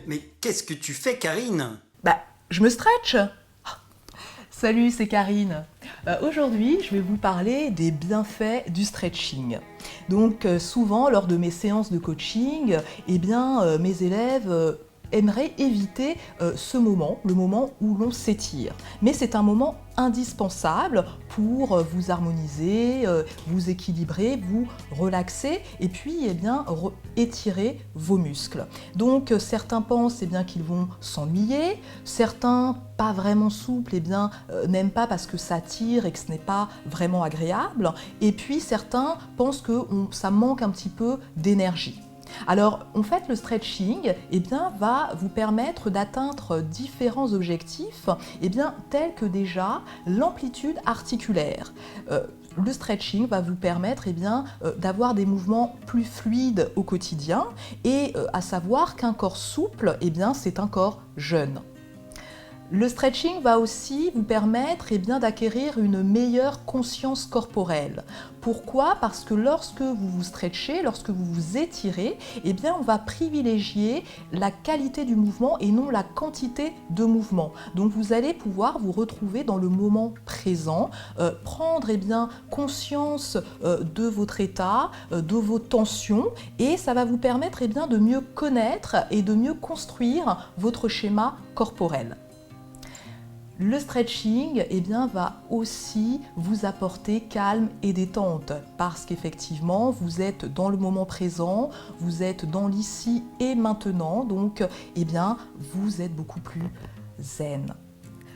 Mais qu'est-ce que tu fais, Karine? Je me stretch. Salut, c'est Karine. Aujourd'hui, je vais vous parler des bienfaits du stretching. Donc, souvent, lors de mes séances de coaching, mes élèves aimeraient éviter ce moment, le moment où l'on s'étire. Mais c'est un moment indispensable pour vous harmoniser, vous équilibrer, vous relaxer et puis étirer vos muscles. Donc certains pensent qu'ils vont s'ennuyer, certains pas vraiment souples n'aiment pas parce que ça tire et que ce n'est pas vraiment agréable, et puis certains pensent que ça manque un petit peu d'énergie. Alors, en fait, le stretching va vous permettre d'atteindre différents objectifs tels que déjà l'amplitude articulaire. Le stretching va vous permettre d'avoir des mouvements plus fluides au quotidien et à savoir qu'un corps souple, c'est un corps jeune. Le stretching va aussi vous permettre d'acquérir une meilleure conscience corporelle. Pourquoi? Parce que lorsque vous vous stretchez, lorsque vous vous étirez, on va privilégier la qualité du mouvement et non la quantité de mouvement. Donc vous allez pouvoir vous retrouver dans le moment présent, prendre conscience de votre état, de vos tensions, et ça va vous permettre de mieux connaître et de mieux construire votre schéma corporel. Le stretching va aussi vous apporter calme et détente parce qu'effectivement vous êtes dans le moment présent, vous êtes dans l'ici et maintenant, donc vous êtes beaucoup plus zen.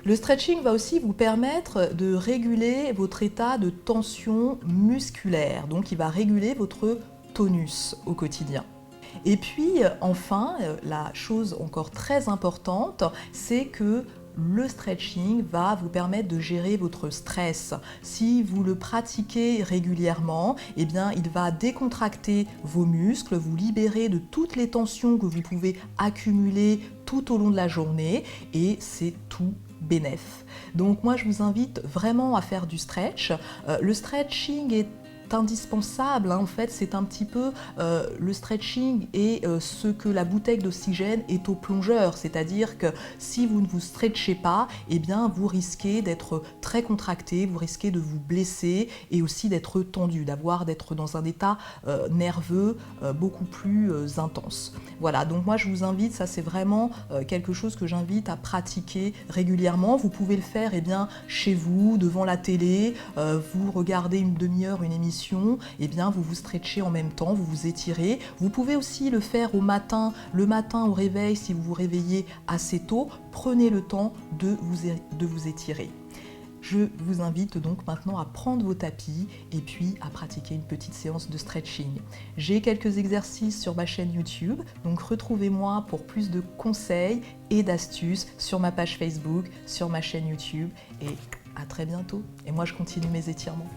Le stretching va aussi vous permettre de réguler votre état de tension musculaire, donc il va réguler votre tonus au quotidien. Et puis enfin, la chose encore très importante, c'est que le stretching va vous permettre de gérer votre stress. Si vous le pratiquez régulièrement, il va décontracter vos muscles, vous libérer de toutes les tensions que vous pouvez accumuler tout au long de la journée, et c'est tout bénef. Donc moi je vous invite vraiment à faire du stretch. Le stretching est indispensable, en fait c'est un petit peu le stretching et ce que la bouteille d'oxygène est au plongeur, c'est-à-dire que si vous ne vous stretchez pas, vous risquez d'être très contracté, vous risquez de vous blesser et aussi d'être tendu, d'être dans un état nerveux beaucoup plus intense. Voilà, donc moi je vous invite, ça c'est vraiment quelque chose que j'invite à pratiquer régulièrement. Vous pouvez le faire chez vous, devant la télé, vous regardez une demi-heure une émission, vous vous stretchez en même temps, vous vous étirez. Vous pouvez aussi le faire le matin au réveil si vous vous réveillez assez tôt. Prenez le temps de vous étirer. Je vous invite donc maintenant à prendre vos tapis et puis à pratiquer une petite séance de stretching. J'ai quelques exercices sur ma chaîne YouTube, donc retrouvez-moi pour plus de conseils et d'astuces sur ma page Facebook, sur ma chaîne YouTube, et à très bientôt. Et moi je continue mes étirements.